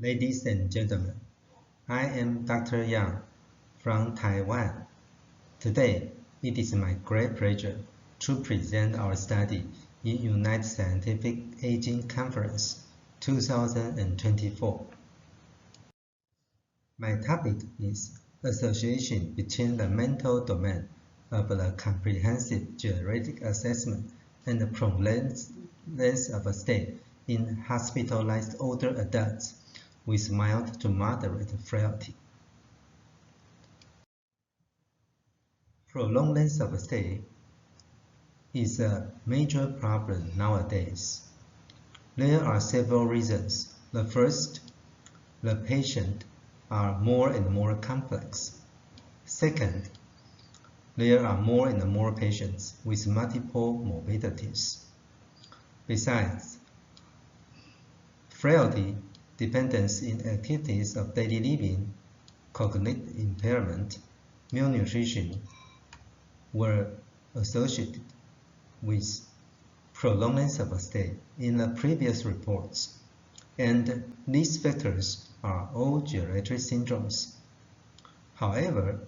Ladies and gentlemen, I am Dr. Yang from Taiwan. Today, it is my great pleasure to present our study in United Scientific Aging Conference 2024. My topic is association between the mental domain of the comprehensive geriatric assessment and the prolonged length of stay in hospitalized older adults with mild to moderate frailty. Prolonged length of stay is a major problem nowadays. There are several reasons. The first, the patients are more and more complex. Second, there are more and more patients with multiple morbidities. Besides, frailty, dependence in activities of daily living, cognitive impairment, malnutrition were associated with prolonged length of stay in the previous reports, and these factors are all geriatric syndromes. However,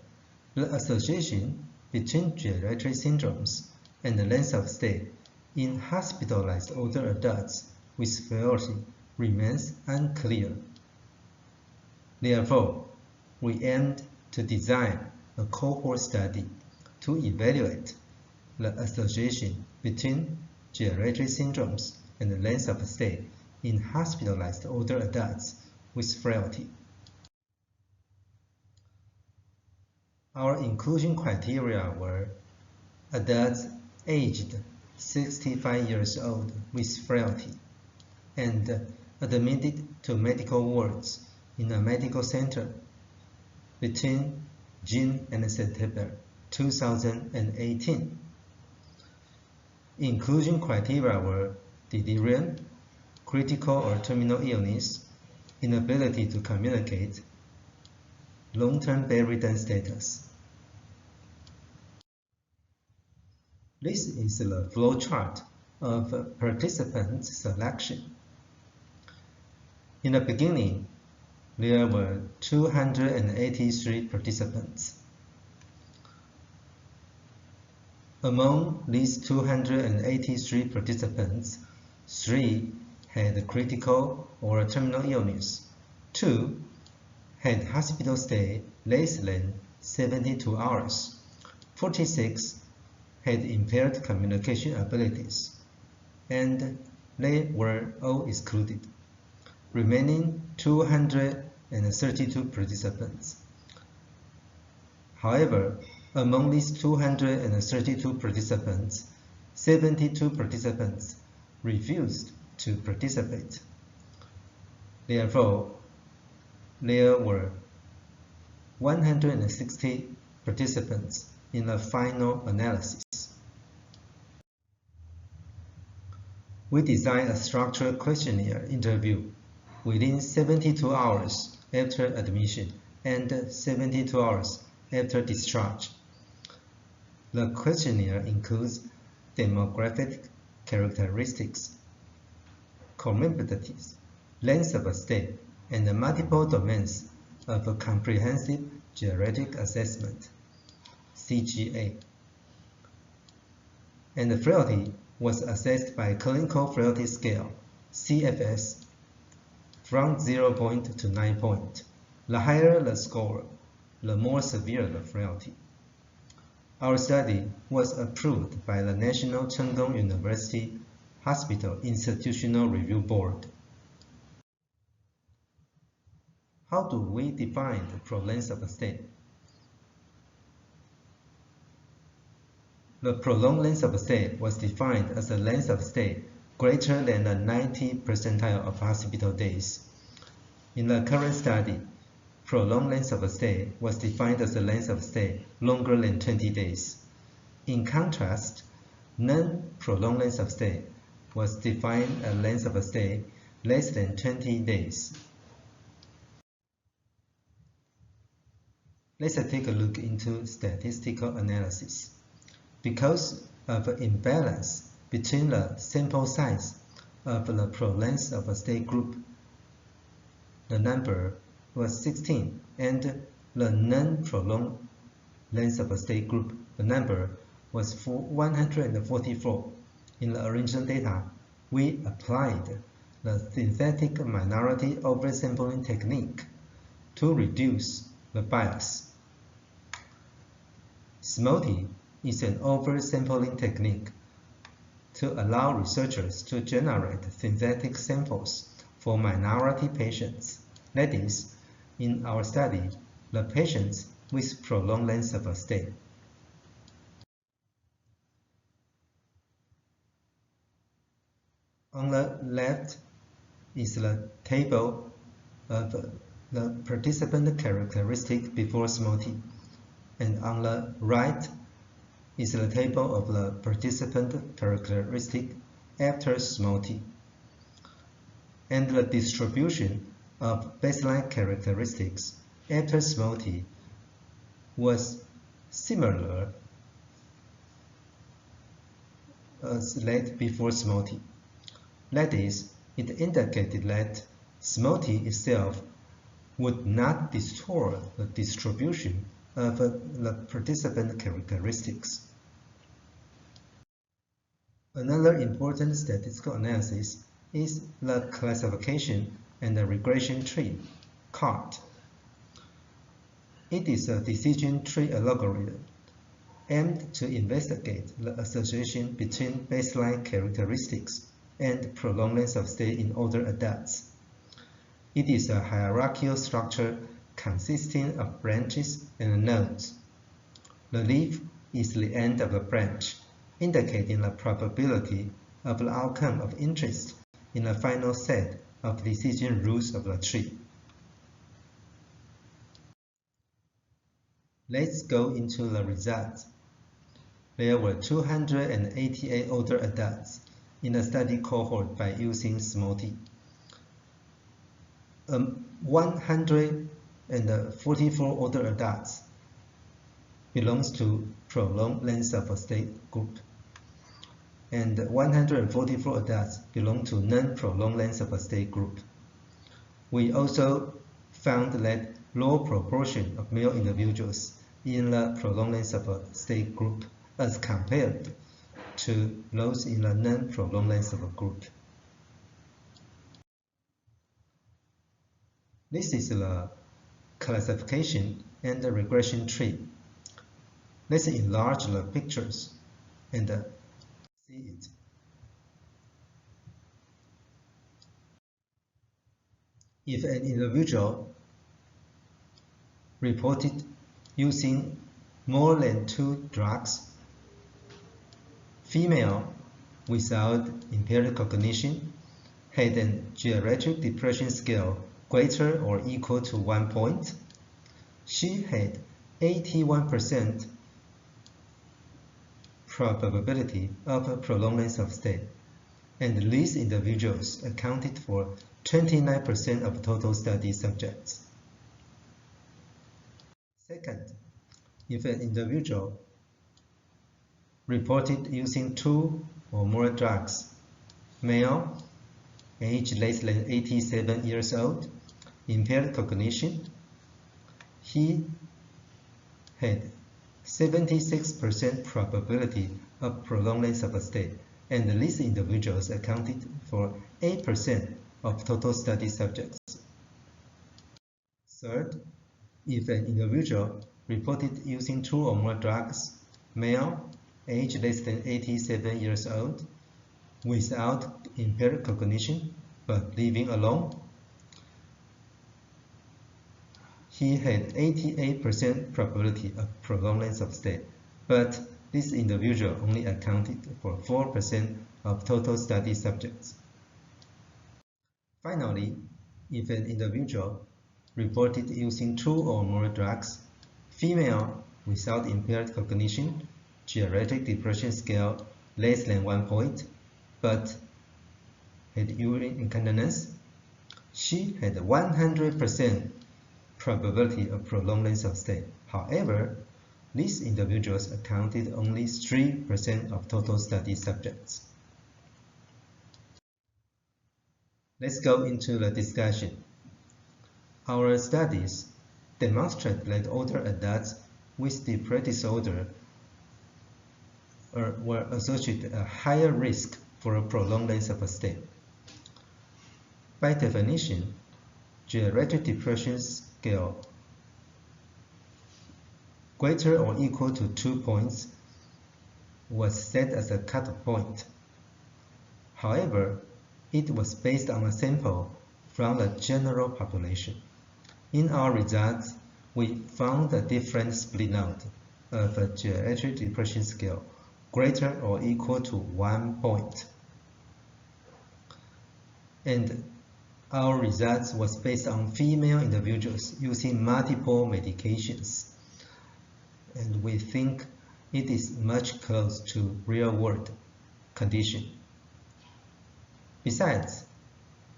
the association between geriatric syndromes and the length of stay in hospitalized older adults with frailty remains unclear. Therefore, we aimed to design a cohort study to evaluate the association between geriatric syndromes and the length of stay in hospitalized older adults with frailty. Our inclusion criteria were adults aged 65 years old with frailty and admitted to medical wards in a medical center between June and September 2018. Inclusion criteria were delirium, critical or terminal illness, inability to communicate, long-term bedridden status. This is the flowchart of participant selection. In the beginning, there were 283 participants. Among these 283 participants, 3 had critical or terminal illness, 2 had hospital stay less than 72 hours, 46 had impaired communication abilities, and they were all excluded. Remaining 232 participants. However, among these 232 participants, 72 participants refused to participate. Therefore, there were 160 participants in the final analysis. We designed a structured questionnaire interview within 72 hours after admission and 72 hours after discharge. The questionnaire includes demographic characteristics, comorbidities, length of stay, and multiple domains of a comprehensive geriatric assessment, CGA. And the frailty was assessed by Clinical Frailty Scale, CFS, from 0 point to 9 point. The higher the score, the more severe the frailty. Our study was approved by the National Cheng Kung University Hospital Institutional Review Board. How do we define the prolonged length of stay? The prolonged length of stay was defined as a length of stay greater than the 90th percentile of hospital days. In the current study, prolonged length of stay was defined as a length of stay longer than 20 days. In contrast, non-prolonged length of stay was defined as length of stay less than 20 days. Let's take a look into statistical analysis. Because of imbalance between the sample size of the prolonged length of stay group the number was 16, and the non-prolonged length of stay group, the number was 144. In the original data, we applied the synthetic minority oversampling technique to reduce the bias. SMOTI is an oversampling technique to allow researchers to generate synthetic samples for minority patients. That is, in our study, the patients with prolonged length of stay. On the left is the table of the participant characteristic before SMOTI, and on the right is the table of the participant characteristic after SMOTI. And the distribution of baseline characteristics after SMOTI was similar as that before SMOTI. That is, it indicated that SMOTI itself would not distort the distribution of the participant characteristics. Another important statistical analysis is the classification and the regression tree, CART. It is a decision tree algorithm aimed to investigate the association between baseline characteristics and prolonged length of stay in older adults. It is a hierarchical structure consisting of branches and nodes. The leaf is the end of the branch, indicating the probability of the outcome of interest in the final set of decision roots of the tree. Let's go into the results. There were 288 older adults in the study cohort by using SMOTI. 144 older adults belongs to prolonged length of stay group, and 144 adults belong to non-prolonged length of stay group. We also found that low proportion of male individuals in the prolonged length of stay group as compared to those in the non-prolonged length of group. This is the classification and the regression tree. Let's enlarge the pictures and see it. If an individual reported using more than 2 drugs, female without impaired cognition had a geriatric depression scale greater or equal to 1 point. She had 81% probability of a prolonged length of stay, and these individuals accounted for 29% of total study subjects. Second, if an individual reported using 2 or more drugs, male, age less than 87 years old, impaired cognition, he had 76% probability of prolonged length of stay, and these individuals accounted for 8% of total study subjects. Third, if an individual reported using 2 or more drugs, male, age less than 87 years old, without impaired cognition but living alone, he had 88% probability of prolonged length of stay, but this individual only accounted for 4% of total study subjects. Finally, if an individual reported using 2 or more drugs, female without impaired cognition, geriatric depression scale less than 1 point, but had urine incontinence, she had 100% probability of prolonged length of stay. However, these individuals accounted only 3% of total study subjects. Let's go into the discussion. Our studies demonstrate that older adults with depressive disorder were associated a higher risk for a prolonged length of stay. By definition, geriatric depression scale greater or equal to 2 points was set as a cut point. However, it was based on a sample from the general population. In our results, we found a different split out of a geriatric depression scale greater or equal to 1 point. And our results was based on female individuals using multiple medications. And we think it is much close to real-world condition. Besides,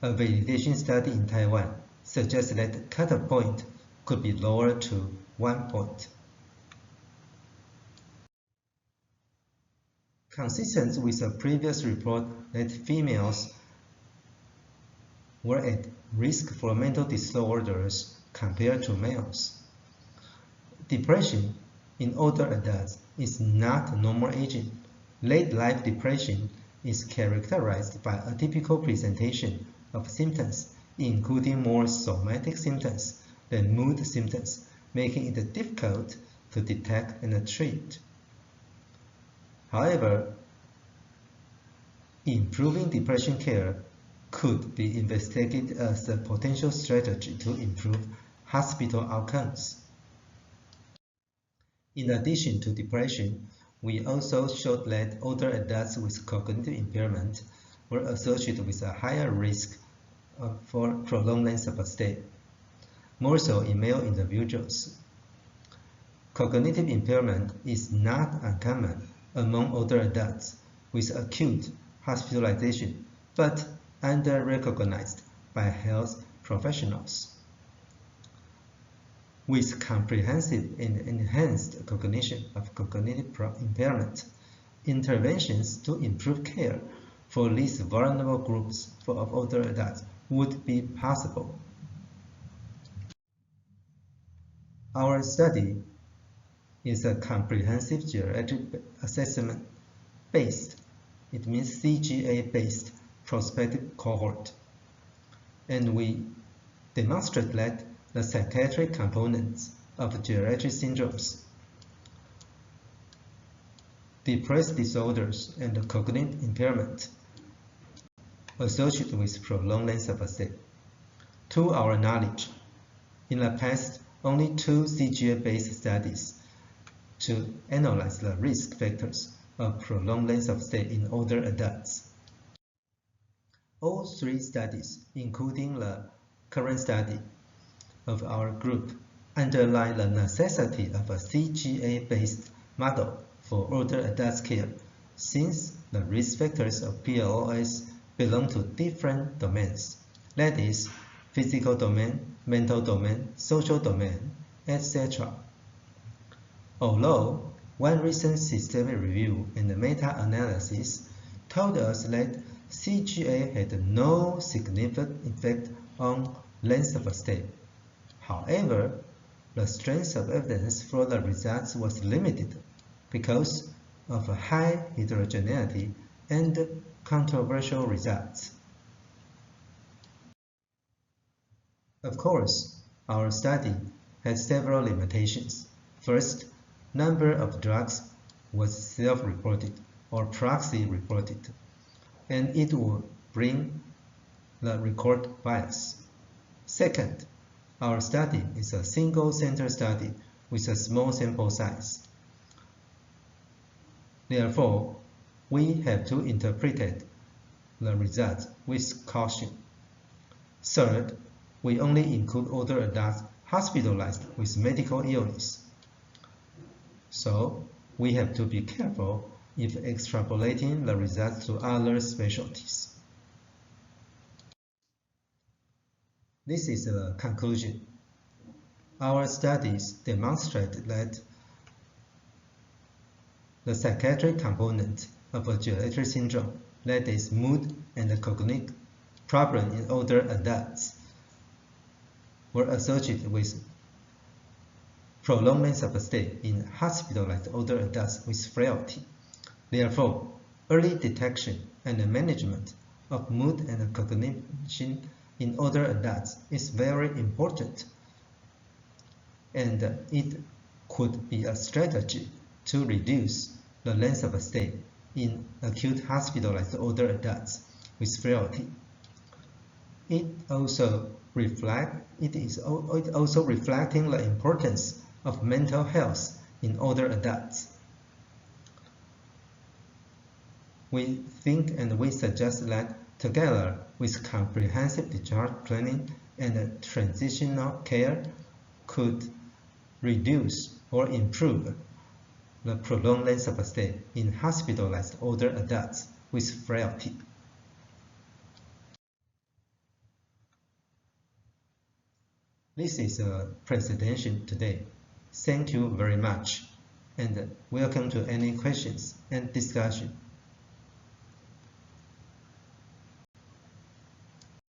a validation study in Taiwan suggests that the cut-off point could be lowered to 1 point. Consistent with a previous report that females were at risk for mental disorders compared to males. Depression in older adults is not normal aging. Late life depression is characterized by a typical presentation of symptoms, including more somatic symptoms than mood symptoms, making it difficult to detect and treat. However, improving depression care could be investigated as a potential strategy to improve hospital outcomes. In addition to depression, we also showed that older adults with cognitive impairment were associated with a higher risk for prolonged length of stay, more so in male individuals. Cognitive impairment is not uncommon among older adults with acute hospitalization, but under-recognized by health professionals. With comprehensive and enhanced cognition of cognitive impairment, interventions to improve care for these vulnerable groups of older adults would be possible. Our study is a comprehensive geriatric assessment based, it means CGA-based prospective cohort, and we demonstrate that the psychiatric components of geriatric syndromes, depressive disorders, and cognitive impairment associated with prolonged length of stay. To our knowledge, in the past, only 2 CGA-based studies to analyze the risk factors of prolonged length of stay in older adults. All 3 studies, including the current study of our group, underline the necessity of a CGA-based model for older adults care, since the risk factors of PLOS belong to different domains, that is, physical domain, mental domain, social domain, etc. Although one recent systemic review and meta-analysis told us that CGA had no significant effect on length of stay. However, the strength of evidence for the results was limited because of a high heterogeneity and controversial results. Of course, our study had several limitations. First, number of drugs was self-reported or proxy-reported, and it would bring the record bias. Second, our study is a single-center study with a small sample size. Therefore, we have to interpret the results with caution. Third, we only include older adults hospitalized with medical illness. So, we have to be careful if extrapolating the results to other specialties. This is the conclusion. Our studies demonstrate that the psychiatric component of a geriatric syndrome, that is mood and cognitive problem in older adults, were associated with prolonged length of stay in hospitalized older adults with frailty. Therefore, early detection and management of mood and cognition in older adults is very important, and it could be a strategy to reduce the length of stay in acute hospitalized older adults with frailty. It is also reflecting the importance of mental health in older adults. We think and we suggest that together with comprehensive discharge planning and transitional care could reduce or improve the prolonged length of stay in hospitalized older adults with frailty. This is a presentation today. Thank you very much, and welcome to any questions and discussion.